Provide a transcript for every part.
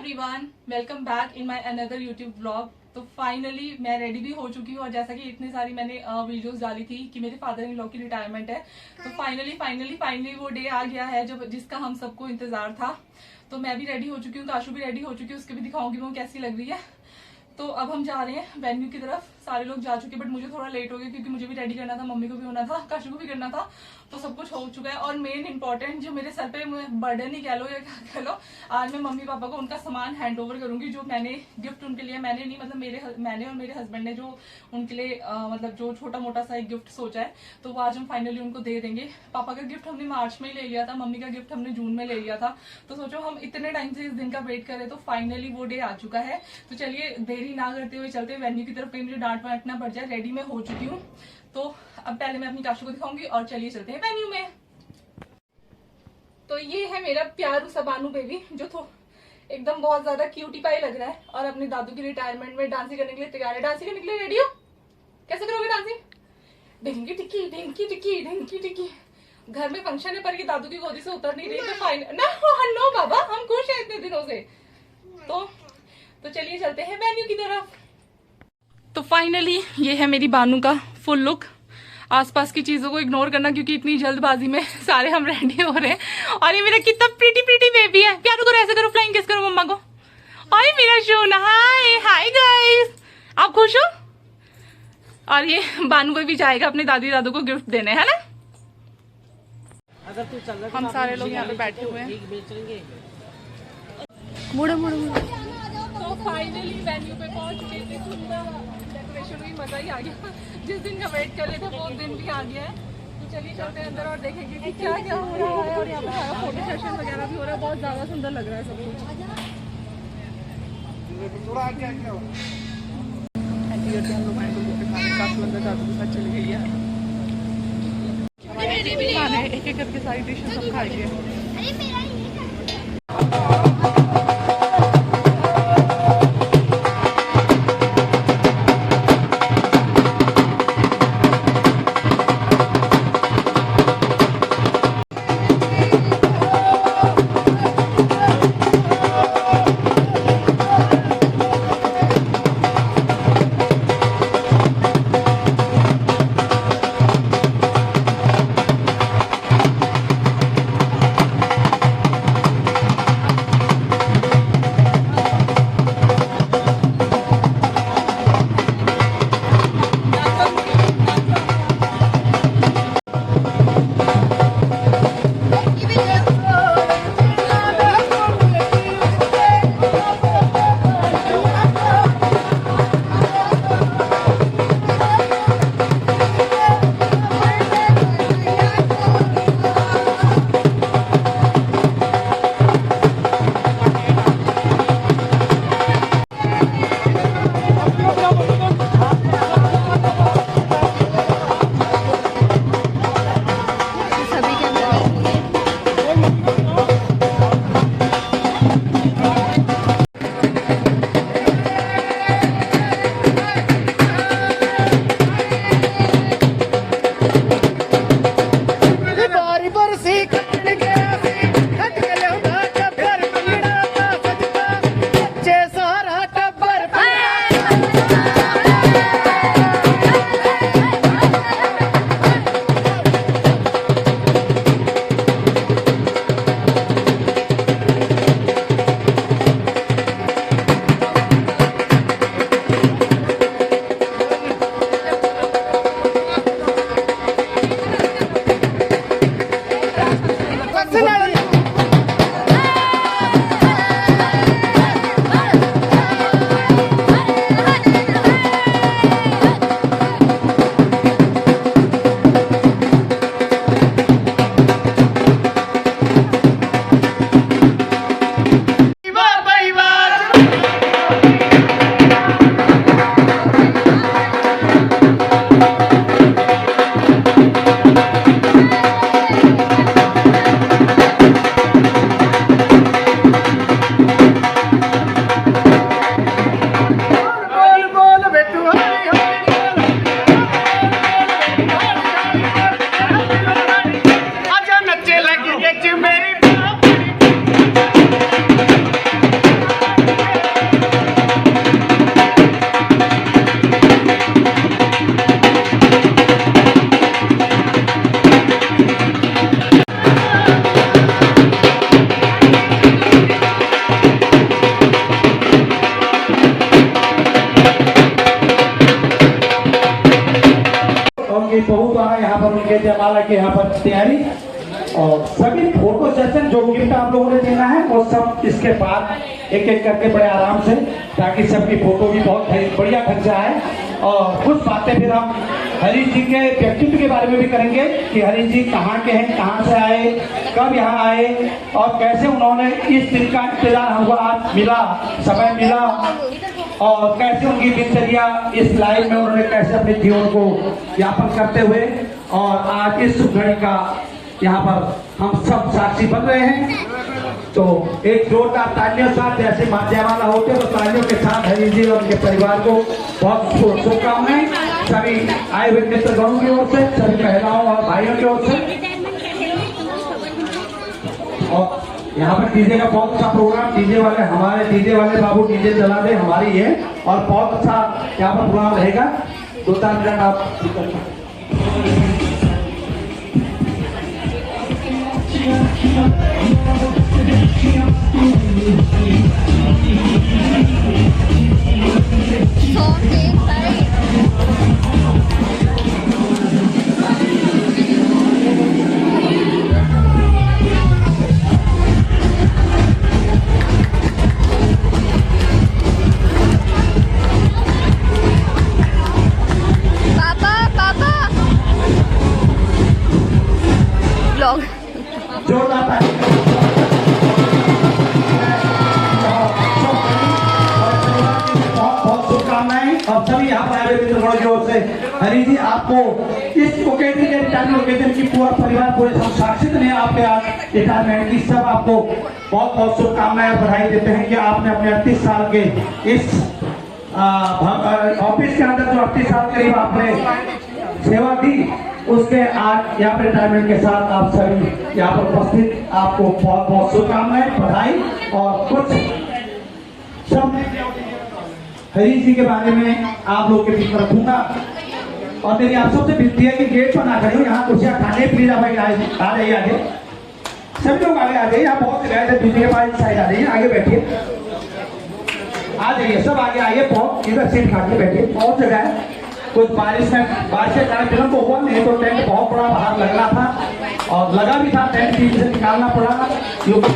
Everyone, welcome back in my another YouTube blog. तो finally मैं ready भी हो चुकी हूँ और जैसा कि इतनी सारी मैंने वीडियोस डाली थी कि मेरे फादर इन लॉ की रिटायरमेंट है, तो फाइनली वो डे आ गया है जब जिसका हम सबको इंतजार था। तो मैं भी रेडी हो चुकी हूँ, काशू भी रेडी हो चुकी है, उसके भी दिखाऊंगी वो कैसी लग रही है। तो अब हम जा रहे हैं वेन्यू की तरफ। सारे लोग जा चुके, बट मुझे थोड़ा लेट हो गया क्योंकि मुझे भी रेडी करना था, मम्मी को भी होना था, काशू को भी करना था। तो सब कुछ हो चुका है। और मेन इंपॉर्टेंट जो मेरे सर पे बर्डन ही कह लो या क्या कह लो, आज मैं मम्मी पापा को उनका सामान हैंड ओवर करूंगी जो मैंने गिफ्ट उनके लिए, मैंने नहीं मतलब मैंने और मेरे हस्बैंड ने जो उनके लिए मतलब जो छोटा मोटा सा एक गिफ्ट सोचा है, तो वो आज हम फाइनली उनको दे देंगे। पापा का गिफ्ट हमने मार्च में ही ले लिया था, मम्मी का गिफ्ट हमने जून में ले लिया था। तो सोचो हम इतने टाइम से इस दिन का वेट कर रहे, तो फाइनली वो डे आ चुका है। तो चलिए देरी ना करते हुए चलते वेन्यू की तरफ, कहीं मुझे डांट वाटना पड़ जाए। रेडी में हो चुकी हूँ, तो अब पहले मैं अपनी काशू को दिखाऊंगी और चलिए चलते हैं वेन्यू में। तो ये है मेरा प्यारू सा बानू बेबी, जो तो एकदम बहुत ज्यादा क्यूटी पाई लग रहा है और अपने दादू की रिटायरमेंट में डांसिंग करने के लिए तैयार है। डांसिंग करने के लिए रेडी हो? कैसे करोगे डांसिंग? ढिंकी टिक्की ढिंकी टिक्की ढिंकी टिक्की। घर में फंक्शन है पर ये दादू की गोदी से उतर नहीं रही, तो फाइन ना नो बाबा, हम खुश हैं इतने दिनों से। तो चलिए चलते हैं वेन्यू की तरफ। तो फाइनली ये है मेरी बानू का फुल लुक। आसपास की चीजों को इग्नोर करना क्योंकि इतनी जल्दबाजी में सारे हम रेडी हो रहे हैं। और ये मेरा कितना प्रीटी बेबी है। प्यारू करो, ऐसे करो, फ्लाइंग किस करो मम्मा को। और मेरा शोना, हाय गाइस, आप खुश हो? और ये बानू को भी जाएगा अपने दादी दादू को गिफ्ट देने, है ना? अगर तू चल रहा हम सारे लोग यहाँ पे बैठे हुए हैं। मुड़े मुड़े मुड़े। तो फाइनली वेन्यू पे पहुंच चुके थे। सुंदर डेकोरेशन हुई, मजा ही आ गया। जिस दिन का वेट कर रहे थे वो दिन भी आ गया है। तो चलिए चलते हैं अंदर और देखेंगे कि क्या क्या हो रहा है। और यहाँ पे सारा फोटो सेशन वगैरह भी हो रहा है, बहुत ज्यादा सुंदर लग रहा है सब कुछ। हम लोग काफी अंदर दादू के साथ चली गई है। खाने एक एक करके सारी डिशेस सब खाएंगे। द्वारा यहाँ पर उनके जयमाला की यहाँ पर तैयारी और सभी फोटो सेशन जो गिफ्ट आप लोगों ने देना है वो सब इसके बाद एक एक करके बड़े आराम से, ताकि सबकी फोटो भी बहुत बढ़िया खर्चा है। और कुछ बातें फिर हम हरीश जी के व्यक्तित्व के बारे में भी करेंगे कि हरीश जी कहाँ के हैं, कहाँ से आए, कब यहाँ आए और कैसे उन्होंने इस दिन का इंतजार हमको आज मिला, समय मिला और कैसे उनकी दिनचर्या इस लाइफ में उन्होंने कैसे अपने जीवन को यापन करते हुए और आज इस शुभ घड़ी का यहाँ पर हम सब साक्षी बन रहे हैं। तो एक जोरदार तालियों के साथ जैसे जयमाला होते तो तालियों के साथ हरीश जी और उनके परिवार को बहुत शुभकामनाएं सभी आए हुए मित्रगणों की ओर से, सभी महिलाओं और भाइयों की ओर से। और यहाँ पर डीजे का बहुत अच्छा प्रोग्राम, डीजे वाले हमारे डीजे वाले बाबू डीजे चला दे हमारी है और बहुत अच्छा यहाँ पर प्रोग्राम रहेगा। 2-4 मिनट आप और सभी यहाँ पर आए मित्रगणों की ओर से हरीश जी आपको इस ओकेजन के रिटायरमेंट ओकेजन की पूरा परिवार पूरे हम साक्षी ने आपके आज रिटायरमेंट की सब आपको बहुत बहुत शुभकामनाएं बधाई देते हैं कि आपने अपने 38 साल के इस ऑफिस के अंदर जो 38 साल करीब आपने सेवा दी उसके आज यहाँ पर रिटायरमेंट के साथ आप सभी यहाँ पर उपस्थित आपको बहुत बहुत शुभकामनाएं बधाई। और कुछ सब हरीश जी के बारे में आप लोग के बीच में रखूंगा और मेरी आप सबसे विनती है कि गेट पर ना खड़े हो, यहाँ कुर्सियाँ खाने प्लीज आप आ जाइए आगे, सभी लोग आगे आ जाइए। यहाँ बहुत जगह है, पीछे के पास साइड आ जाइए, आगे बैठिए, आ जाइए सब आगे आइए, बहुत इधर सीट खा के बैठिए, बहुत जगह है। कुछ बारिश के कारण फिल्म को हुआ नहीं तो टेंट बहुत बड़ा बाहर लग रहा था और लगा भी था, टेंट बीच से निकालना पड़ा क्योंकि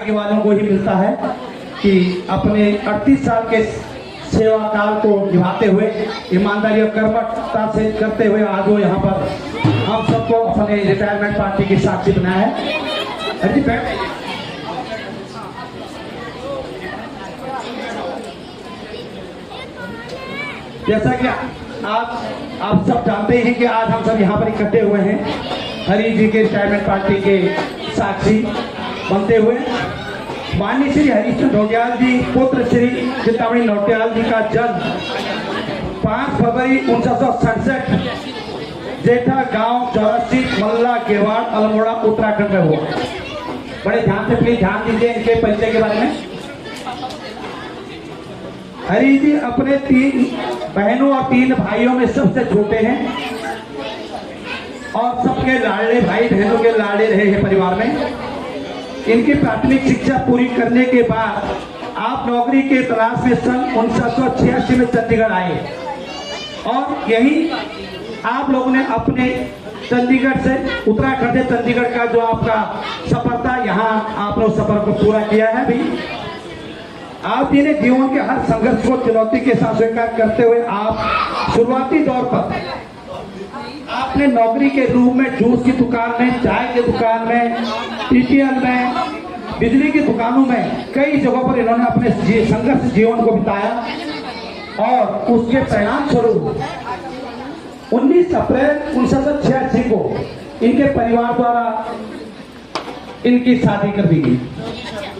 वालों को ही मिलता है कि अपने 38 साल के सेवा काल को निभाते हुए ईमानदारी और कर्मठता से करते हुए आज वो यहाँ पर हम सबको अपने रिटायरमेंट पार्टी की साक्षी बनाया है। अजी बैठ जैसा कि आज आप सब जानते हैं कि आज हम सब यहाँ पर इकट्ठे हुए हैं हरीश जी के रिटायरमेंट पार्टी के साक्षी बनते हुए। माननीय श्री हरीश नौटियाल जी पुत्र श्री चिंतामणि नौटियाल जी का जन्म 5 फरवरी 1967 जेठा गांव चौरसी मल्ला गेवाड़ अल्मोड़ा उत्तराखंड में हुआ। बड़े ध्यान से प्लीज ध्यान दीजिए इनके परिचय के बारे में। हरी जी अपने 3 बहनों और 3 भाइयों में सबसे छोटे हैं और सबके लाडले भाई बहनों के लाडले रहे हैं परिवार में। इनकी प्राथमिक शिक्षा पूरी करने के बाद आप नौकरी के तलाश में सन 1986 में चंडीगढ़ आए और यही आप लोगों ने अपने चंडीगढ़ से उत्तराखंड से चंडीगढ़ का जो आपका सफर था, यहाँ आपने उस सफर को पूरा किया है। भी आप जी ने जीवन के हर संघर्ष को चुनौती के साथ स्वीकार करते हुए आप शुरुआती दौर पर आपने नौकरी के रूप में जूस की दुकान में, चाय की दुकान में, टीटीएल में, बिजली की दुकानों में कई जगहों पर इन्होंने अपने संघर्ष जीवन को बिताया और उसके परिणाम स्वरूप 19 अप्रैल 1986 को इनके परिवार द्वारा इनकी शादी कर दी गई।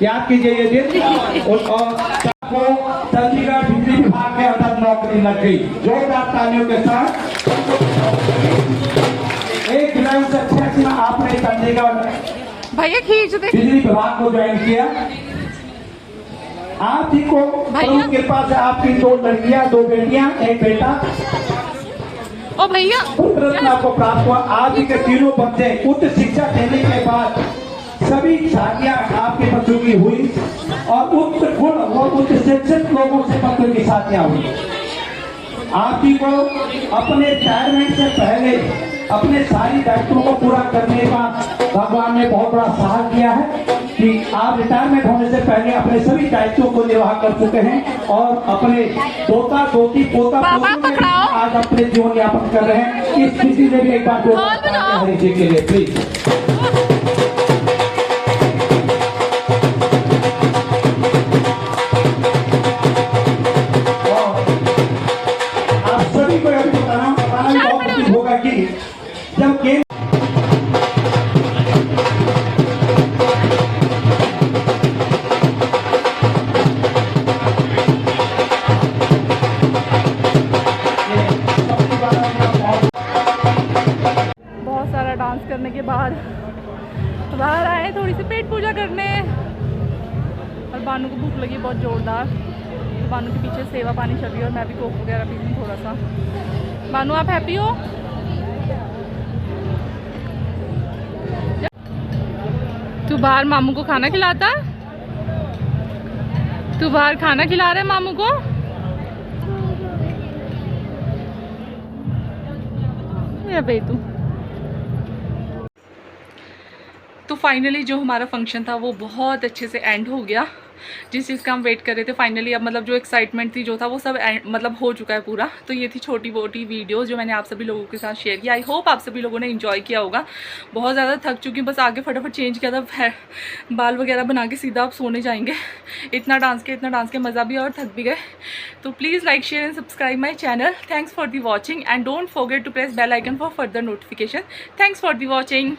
याद कीजिए ये दिन। और को चंडीगढ़ बिजली विभाग के अंदर नौकरी लग गई। जोरदार तालियों के साथ 1 जुलाई 1986 में आपने चंडीगढ़ भैया खींच दे बिजली विभाग को ज्वाइन किया। आप जी को प्रभु कृपा से आपकी 2 लड़कियां, 2 बेटियां, 1 बेटा ओ भैया रत्न आपको प्राप्त हुआ। आज के 3 बच्चे उच्च शिक्षा देने के बाद सभी शादियां आपके बच्चों की हुई और उच्च गुण और उच्च शिक्षित लोगों से बच्चों की शादियां हुई। आप जी को अपने रिटायरमेंट से पहले अपने सारी दायित्वों को पूरा करने का भगवान ने बहुत बड़ा साहस दिया है कि आप रिटायरमेंट होने से पहले अपने सभी दायित्वों को निर्वाह कर चुके हैं और अपने पोता पोती पोता आज अपने जीवन यापन कर रहे हैं। इस स्थिति में भी एक बार हरि जी के लिए प्लीज। आप सभी को यह बताना बहुत उचित होगा कि जब गेम डांस करने के बाद बाहर आए थोड़ी सी पेट पूजा करने और बानू को भूख लगी बहुत जोरदार, तो बानू के पीछे सेवा पानी चल रही है और मैं भी कोक वगैरह पी लूँ थोड़ा सा। बानू आप हैप्पी हो? तू बाहर मामू को खाना खिलाता? तू बाहर खाना खिला रहा है मामू को? या बे तू। तो फाइनली जो हमारा फंक्शन था वो बहुत अच्छे से एंड हो गया। जिस चीज़ का हम वेट कर रहे थे फाइनली अब मतलब जो एक्साइटमेंट थी जो था वो सब मतलब हो चुका है पूरा। तो ये थी छोटी मोटी वीडियोस जो मैंने आप सभी लोगों के साथ शेयर किया। आई होप आप सभी लोगों ने एंजॉय किया होगा। बहुत ज़्यादा थक चुकी हूँ, बस आगे फटाफट चेंज किया था, बाल वगैरह बना के सीधा आप सोने जाएंगे। इतना डांस के मज़ा भी और थक भी गए। तो please like share and subscribe my channel. Thanks for the watching and don't forget to press bell icon for further notification. Thanks for the watching.